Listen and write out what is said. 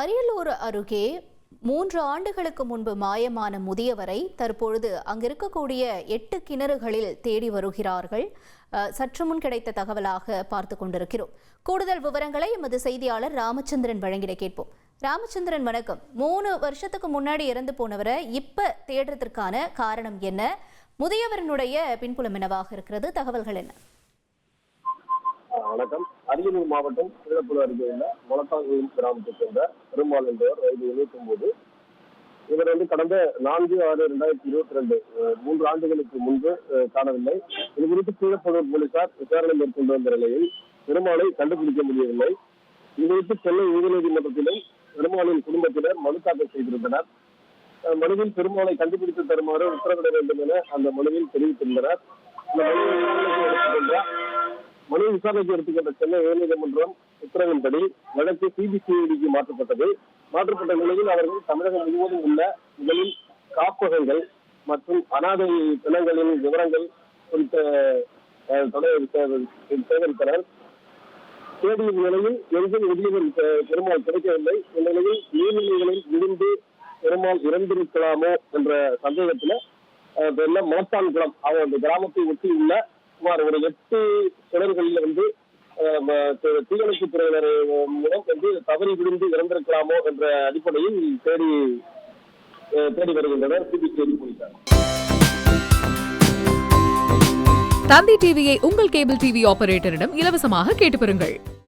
அரியலூர் அருகே 3 ஆண்டுகளுக்கு முன்பு மாயமான முதியவரை தற்பொழுது அங்கிருக்கக்கூடிய 8 கிணறுகளில் தேடி வருகிறார்கள். சற்று முன் கிடைத்த தகவலாக பார்த்து கொண்டிருக்கிறோம். கூடுதல் விவரங்களை எமது செய்தியாளர் ராமச்சந்திரன் வழங்கிட கேட்போம். ராமச்சந்திரன், வணக்கம். 3 வருஷத்துக்கு முன்னாடி இறந்து போனவரை இப்ப தேடுறதற்கான காரணம் என்ன? முதியவரனுடைய பின்புலம் என்னவாக இருக்கிறது? தகவல்கள் என்ன? வணக்கம். அரியலூர் மாவட்டம் கீழப்புல அருகே உள்ள மொளத்தாங்குளம் கிராமத்தைச் சேர்ந்த பெருமாள் என்பவர் வயது 79. இவர் கடந்த 4/6/2022 3 ஆண்டுகளுக்கு முன்பு காணவில்லை. இது குறித்து கீழப்புலூர் போலீசார் விசாரணை மேற்கொண்டு வந்த நிலையில் பெருமாளை கண்டுபிடிக்க முடியவில்லை. இது குறித்து சென்னை உயர்நீதிமன்றத்திலும் பெருமாளின் குடும்பத்தினர் மனு தாக்கல் செய்திருந்தனர். மனுவில் பெருமாளை கண்டுபிடித்து தருமாறு உத்தரவிட வேண்டும் என அந்த மனுவில் தெரிவித்திருந்தனர். இந்த மனு விசாரணைக்கு எடுத்துக்கொண்ட சென்னை உயர்நீதிமன்றம் உத்தரவின்படி வழக்கு சிபிசிஐடிக்கு மாற்றப்பட்ட நிலையில் அவர்கள் தமிழகம் முழுவதும் உள்ள முதலில் காப்பகங்கள் மற்றும் அனாதை பிணங்களின் விவரங்கள் குறித்த சேகரித்தனர். தேடிய நிலையில் எங்கும் முதியவர் பெருமாள் கிடைக்கவில்லை. இந்நிலையில் நீர்நிலைகளில் விழுந்து பெருமாள் இறந்திருக்கலாமோ என்ற சந்தேகத்துல மோட்டான்குளம் அந்த கிராமத்தை ஒட்டி உள்ள சுமார் ஒரு 8 கிணறுகளில் தீயணைப்பு துறையினர் மூலம் தவறி விழுந்து இறந்திருக்கலாமோ என்ற அடிப்படையில் தேடி வருகின்றனர் சிபிசிஐடி போலீசார். தந்தி டிவியை உங்கள் கேபிள் டிவி ஆபரேட்டரிடம் இலவசமாக கேட்டு பெறுங்கள்.